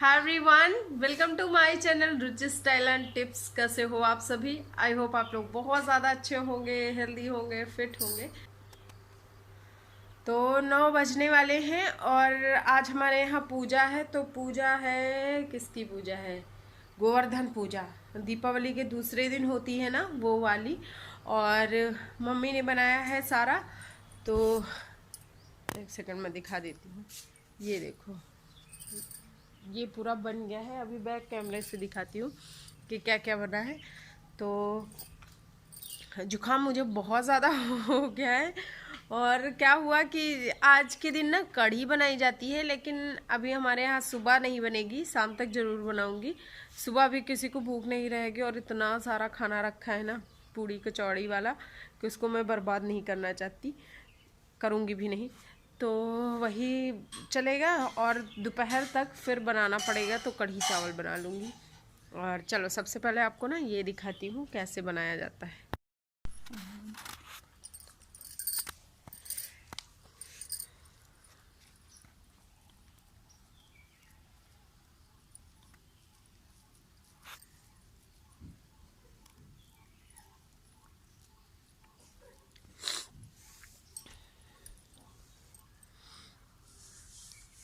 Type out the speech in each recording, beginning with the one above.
Hi everyone, welcome to my channel Ruchi style and tips. कैसे हो आप सभी? आई होप आप लोग बहुत ज़्यादा अच्छे होंगे, हेल्दी होंगे, फिट होंगे। तो 9 बजने वाले हैं और आज हमारे यहाँ पूजा है। तो पूजा है, किसकी पूजा है? गोवर्धन पूजा। दीपावली के दूसरे दिन होती है ना, वो वाली। और मम्मी ने बनाया है सारा। तो एक सेकंड में दिखा देती हूँ। ये देखो, ये पूरा बन गया है। अभी बैक कैमरे से दिखाती हूँ कि क्या क्या बना है। तो जुकाम मुझे बहुत ज़्यादा हो गया है। और क्या हुआ कि आज के दिन ना कढ़ी बनाई जाती है, लेकिन अभी हमारे यहाँ सुबह नहीं बनेगी, शाम तक ज़रूर बनाऊंगी। सुबह भी किसी को भूख नहीं रहेगी और इतना सारा खाना रखा है ना, पूड़ी कचौड़ी वाला, कि उसको मैं बर्बाद नहीं करना चाहती, करूँगी भी नहीं। तो वही चलेगा और दोपहर तक फिर बनाना पड़ेगा, तो कढ़ी चावल बना लूँगी। और चलो सबसे पहले आपको ना ये दिखाती हूँ कैसे बनाया जाता है।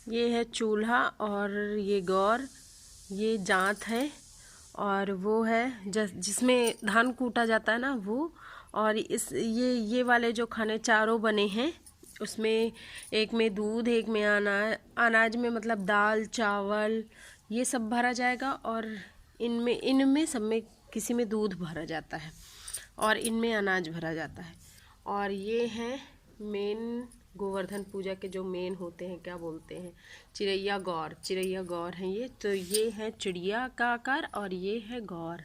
ये है चूल्हा और ये गौर, ये जांत है, और वो है जिसमें धान कूटा जाता है ना वो। और ये वाले जो खाने चारों बने हैं, उसमें एक में दूध, एक में अनाज में मतलब दाल चावल ये सब भरा जाएगा। और इनमें इनमें सब में किसी में दूध भरा जाता है और इनमें अनाज भरा जाता है। और ये हैं मेन गोवर्धन पूजा के जो मेन होते हैं, क्या बोलते हैं, चिड़ैया गौर हैं ये। तो ये है चिड़िया का आकार और ये है गौर।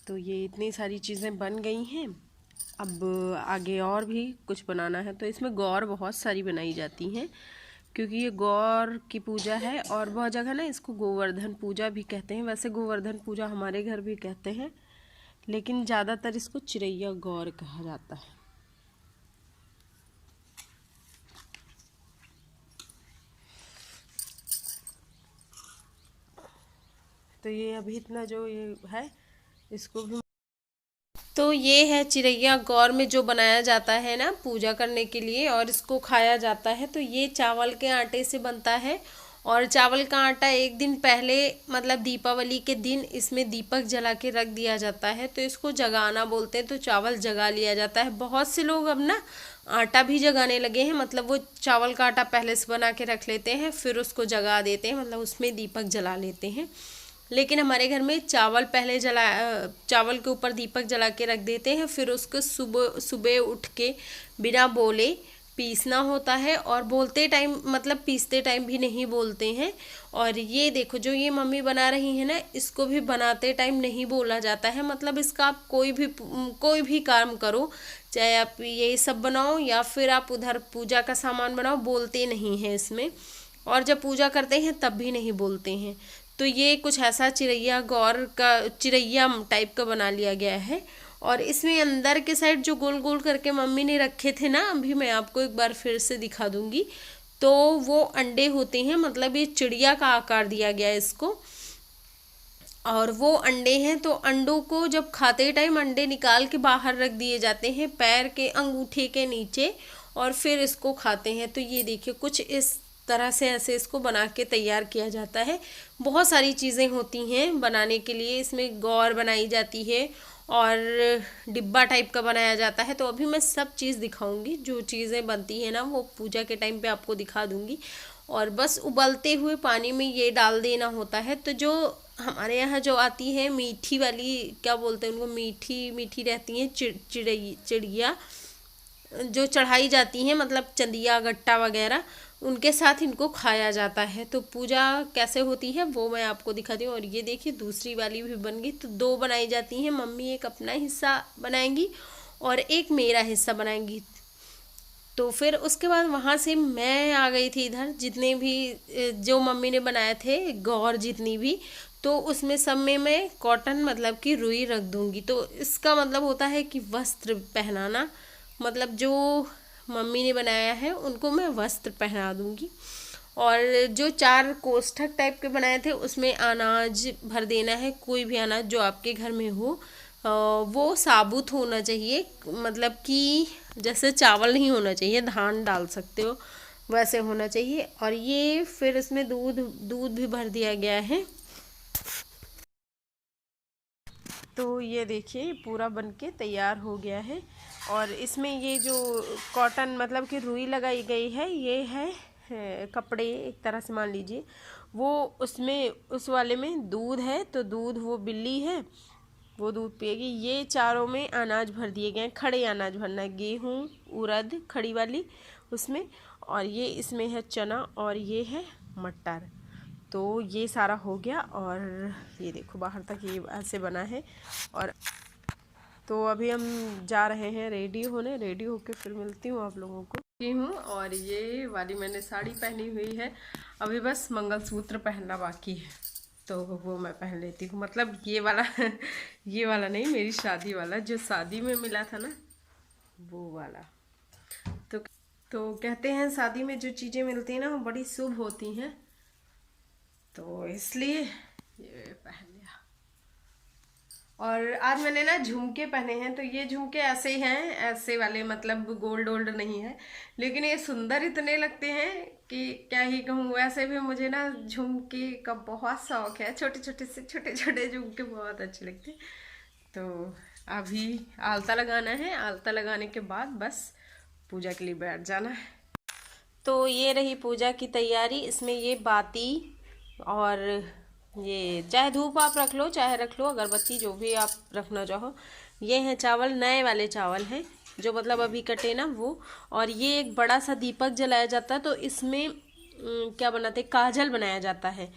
तो ये इतनी सारी चीज़ें बन गई हैं। अब आगे और भी कुछ बनाना है। तो इसमें गौर बहुत सारी बनाई जाती हैं, क्योंकि ये गौर की पूजा है। और बहुत जगह ना इसको गोवर्धन पूजा भी कहते हैं। वैसे गोवर्धन पूजा हमारे घर भी कहते हैं, लेकिन ज़्यादातर इसको चिड़ैया गौर कहा जाता है। तो ये अभी इतना जो ये है, इसको भी। तो ये है चिड़ैया गौर में जो बनाया जाता है ना पूजा करने के लिए, और इसको खाया जाता है। तो ये चावल के आटे से बनता है। और चावल का आटा एक दिन पहले, मतलब दीपावली के दिन, इसमें दीपक जला के रख दिया जाता है। तो इसको जगाना बोलते हैं। तो चावल जगा लिया जाता है। बहुत से लोग अब ना आटा भी जगाने लगे हैं, मतलब वो चावल का आटा पहले से बना के रख लेते हैं, फिर उसको जगा देते हैं, मतलब उसमें दीपक जला लेते हैं। लेकिन हमारे घर में चावल पहले चावल के ऊपर दीपक जला के रख देते हैं, फिर उसको सुबह सुबह उठ के बिना बोले पीसना होता है। और बोलते टाइम, मतलब पीसते टाइम भी नहीं बोलते हैं। और ये देखो जो ये मम्मी बना रही है ना, इसको भी बनाते टाइम नहीं बोला जाता है। मतलब इसका आप कोई भी काम करो, चाहे आप ये सब बनाओ या फिर आप उधर पूजा का सामान बनाओ, बोलते नहीं हैं इसमें। और जब पूजा करते हैं तब भी नहीं बोलते हैं। तो ये कुछ ऐसा चिड़ैया गौर का, चिड़ैया टाइप का बना लिया गया है। और इसमें अंदर के साइड जो गोल गोल करके मम्मी ने रखे थे ना, अभी मैं आपको एक बार फिर से दिखा दूंगी। तो वो अंडे होते हैं, मतलब ये चिड़िया का आकार दिया गया है इसको। और वो अंडे हैं। तो अंडों को जब खाते टाइम अंडे निकाल के बाहर रख दिए जाते हैं पैर के अंगूठे के नीचे, और फिर इसको खाते हैं। तो ये देखिए कुछ इस तरह से ऐसे इसको बना के तैयार किया जाता है। बहुत सारी चीज़ें होती हैं बनाने के लिए। इसमें गौर बनाई जाती है और डिब्बा टाइप का बनाया जाता है। तो अभी मैं सब चीज़ दिखाऊंगी, जो चीज़ें बनती है ना वो पूजा के टाइम पे आपको दिखा दूंगी। और बस उबलते हुए पानी में ये डाल देना होता है। तो जो हमारे यहाँ जो आती है मीठी वाली, क्या बोलते हैं उनको, मीठी मीठी रहती हैं चिड़िया जो चढ़ाई जाती हैं, मतलब चंदिया गट्टा वगैरह, उनके साथ इनको खाया जाता है। तो पूजा कैसे होती है वो मैं आपको दिखाती हूँ। और ये देखिए दूसरी वाली भी बन गई। तो दो बनाई जाती हैं, मम्मी एक अपना हिस्सा बनाएंगी और एक मेरा हिस्सा बनाएंगी। तो फिर उसके बाद वहाँ से मैं आ गई थी इधर, जितने भी जो मम्मी ने बनाए थे गौर जितनी भी, तो उसमें सब में मैं कॉटन, मतलब कि रुई रख दूंगी। तो इसका मतलब होता है कि वस्त्र पहनाना, मतलब जो मम्मी ने बनाया है उनको मैं वस्त्र पहना दूंगी। और जो 4 कोष्ठक टाइप के बनाए थे उसमें अनाज भर देना है, कोई भी अनाज जो आपके घर में हो। वो साबुत होना चाहिए, मतलब कि जैसे चावल नहीं होना चाहिए, धान डाल सकते हो वैसे होना चाहिए। और ये फिर इसमें दूध दूध भी भर दिया गया है। तो ये देखिए पूरा बनके तैयार हो गया है। और इसमें ये जो कॉटन मतलब कि रुई लगाई गई है, ये है कपड़े एक तरह से मान लीजिए, वो उसमें उस वाले में दूध है, तो दूध वो बिल्ली है वो दूध पिएगी। ये चारों में अनाज भर दिए गए हैं, खड़े अनाज भरना है, गेहूँ उड़द खड़ी वाली उसमें, और ये इसमें है चना और ये है मटर। तो ये सारा हो गया और ये देखो बाहर तक ये ऐसे बना है। और तो अभी हम जा रहे हैं रेडी होने, रेडी होके फिर मिलती हूँ आप लोगों को। हूँ और ये वाली मैंने साड़ी पहनी हुई है, अभी बस मंगलसूत्र पहनना बाकी है, तो वो मैं पहन लेती हूँ। मतलब ये वाला ये वाला नहीं, मेरी शादी वाला, जो शादी में मिला था ना वो वाला। तो कहते हैं शादी में जो चीज़ें मिलती हैं ना वो बड़ी शुभ होती हैं, तो इसलिए ये पहन लिया। और आज मैंने ना झुमके पहने हैं, तो ये झुमके ऐसे ही हैं, ऐसे वाले, मतलब गोल्ड वोल्ड नहीं है, लेकिन ये सुंदर इतने लगते हैं कि क्या ही कहूँ। वैसे भी मुझे ना झुमके का बहुत शौक है, छोटे छोटे से छोटे छोटे झुमके बहुत अच्छे लगते हैं। तो अभी आलता लगाना है, आलता लगाने के बाद बस पूजा के लिए बैठ जाना है। तो ये रही पूजा की तैयारी। इसमें ये बाती और ये चाहे धूप आप रख लो चाहे रख लो, अगरबत्ती जो भी आप रखना चाहो। ये हैं चावल, नए वाले चावल हैं जो मतलब अभी कटे ना वो। और ये एक बड़ा सा दीपक जलाया जाता है, तो इसमें क्या बनाते, काजल बनाया जाता है,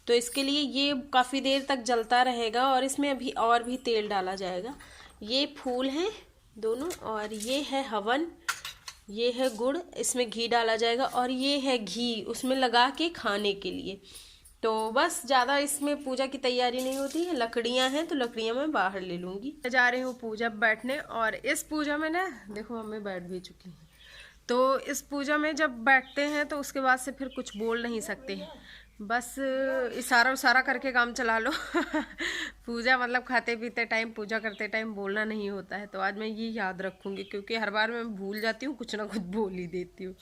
तो इसके लिए ये काफ़ी देर तक जलता रहेगा। और इसमें अभी और भी तेल डाला जाएगा। ये फूल हैं दोनों, और ये है हवन, ये है गुड़, इसमें घी डाला जाएगा, और ये है घी उसमें लगा के खाने के लिए। तो बस ज़्यादा इसमें पूजा की तैयारी नहीं होती है। लकड़ियाँ हैं तो लकड़ियाँ मैं बाहर ले लूँगी। जा रही हूँ पूजा बैठने, और इस पूजा में ना देखो मम्मी बैठ भी चुकी हैं। तो इस पूजा में जब बैठते हैं तो उसके बाद से फिर कुछ बोल नहीं सकते हैं, बस इशारा उशारा करके काम चला लो। पूजा मतलब खाते पीते टाइम, पूजा करते टाइम बोलना नहीं होता है। तो आज मैं ये याद रखूँगी, क्योंकि हर बार मैं भूल जाती हूँ, कुछ ना कुछ बोल ही देती हूँ।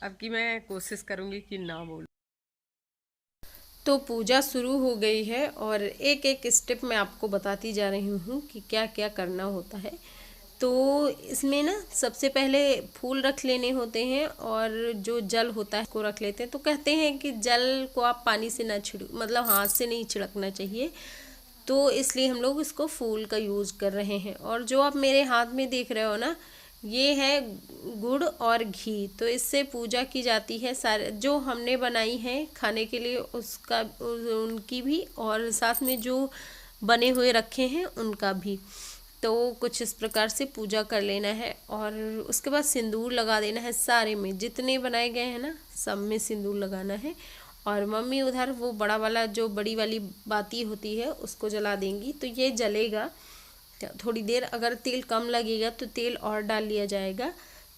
अब की मैं कोशिश करूँगी कि ना बोलूँ। तो पूजा शुरू हो गई है और एक एक स्टेप मैं आपको बताती जा रही हूँ कि क्या क्या करना होता है। तो इसमें ना सबसे पहले फूल रख लेने होते हैं, और जो जल होता है को रख लेते हैं। तो कहते हैं कि जल को आप पानी से ना मतलब हाथ से नहीं छिड़कना चाहिए, तो इसलिए हम लोग इसको फूल का यूज़ कर रहे हैं। और जो आप मेरे हाथ में देख रहे हो ना, ये है गुड़ और घी, तो इससे पूजा की जाती है। सारे जो हमने बनाई है खाने के लिए उसका, उनकी भी, और साथ में जो बने हुए रखे हैं उनका भी। तो कुछ इस प्रकार से पूजा कर लेना है, और उसके बाद सिंदूर लगा देना है। सारे में जितने बनाए गए हैं ना सब में सिंदूर लगाना है। और मम्मी उधर वो बड़ा वाला जो बड़ी वाली बाती होती है उसको जला देंगी, तो ये जलेगा थोड़ी देर। अगर तेल कम लगेगा तो तेल और डाल लिया जाएगा।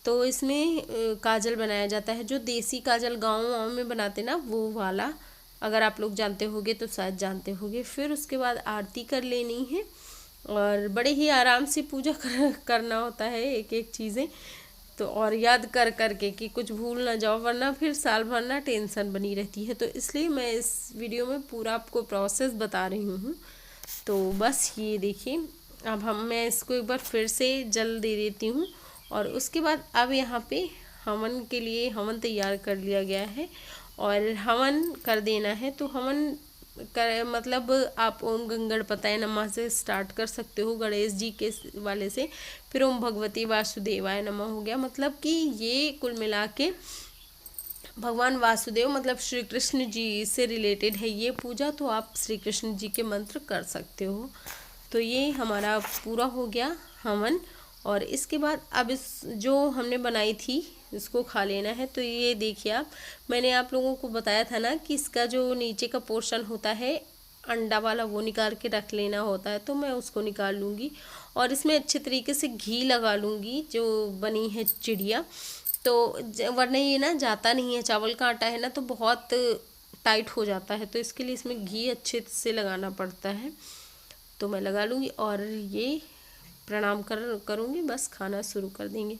तो इसमें काजल बनाया जाता है, जो देसी काजल गाँव में बनाते ना वो वाला, अगर आप लोग जानते होगे तो शायद जानते होगे। फिर उसके बाद आरती कर लेनी है, और बड़े ही आराम से पूजा करना होता है एक एक चीज़ें। तो और याद कर करके कि कुछ भूल ना जाओ, वरना फिर साल भर ना टेंशन बनी रहती है। तो इसलिए मैं इस वीडियो में पूरा आपको प्रोसेस बता रही हूँ। तो बस ये देखिए, अब मैं इसको एक बार फिर से जल दे देती हूँ। और उसके बाद अब यहाँ पे हवन के लिए हवन तैयार कर लिया गया है, और हवन कर देना है। तो हवन कर मतलब आप ओम गंगणपताय नमः से स्टार्ट कर सकते हो, गणेश जी के वाले से, फिर ओम भगवती वासुदेवाय नमः हो गया। मतलब कि ये कुल मिला के भगवान वासुदेव मतलब श्री कृष्ण जी से रिलेटेड है ये पूजा, तो आप श्री कृष्ण जी के मंत्र कर सकते हो। तो ये हमारा पूरा हो गया हवन। और इसके बाद अब इस जो हमने बनाई थी इसको खा लेना है। तो ये देखिए आप, मैंने आप लोगों को बताया था ना कि इसका जो नीचे का पोर्शन होता है अंडा वाला वो निकाल के रख लेना होता है, तो मैं उसको निकाल लूँगी। और इसमें अच्छे तरीके से घी लगा लूँगी जो बनी है चिड़िया। तो वरना ये ना जाता नहीं है, चावल का आटा है ना तो बहुत टाइट हो जाता है, तो इसके लिए इसमें घी अच्छे से लगाना पड़ता है। तो मैं लगा लूँगी और ये प्रणाम करूँगी, बस खाना शुरू कर देंगे।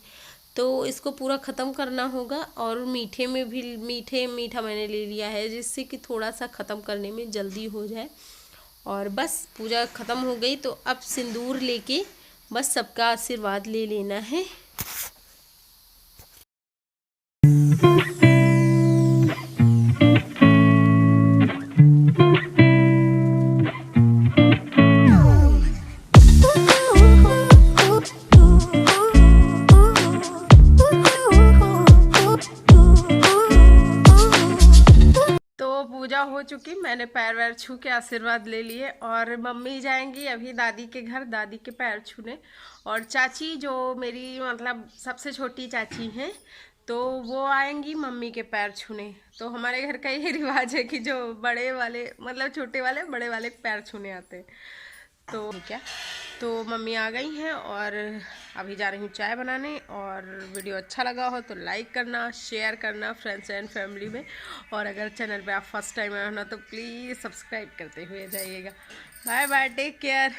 तो इसको पूरा ख़त्म करना होगा। और मीठे में भी मीठा मैंने ले लिया है, जिससे कि थोड़ा सा ख़त्म करने में जल्दी हो जाए। और बस पूजा ख़त्म हो गई, तो अब सिंदूर लेके बस सबका आशीर्वाद ले लेना है। पूजा हो चुकी, मैंने पैर वैर छू के आशीर्वाद ले लिए। और मम्मी जाएंगी अभी दादी के घर, दादी के पैर छूने। और चाची जो मेरी मतलब सबसे छोटी चाची हैं, तो वो आएंगी मम्मी के पैर छूने। तो हमारे घर का ये रिवाज है कि जो बड़े वाले मतलब छोटे वाले बड़े वाले पैर छूने आते हैं। तो क्या, तो मम्मी आ गई हैं और अभी जा रही हूँ चाय बनाने। और वीडियो अच्छा लगा हो तो लाइक करना, शेयर करना फ्रेंड्स एंड फैमिली में। और अगर चैनल पे आप फर्स्ट टाइम आए हो ना तो प्लीज़ सब्सक्राइब करते हुए जाइएगा। Bye bye, take care.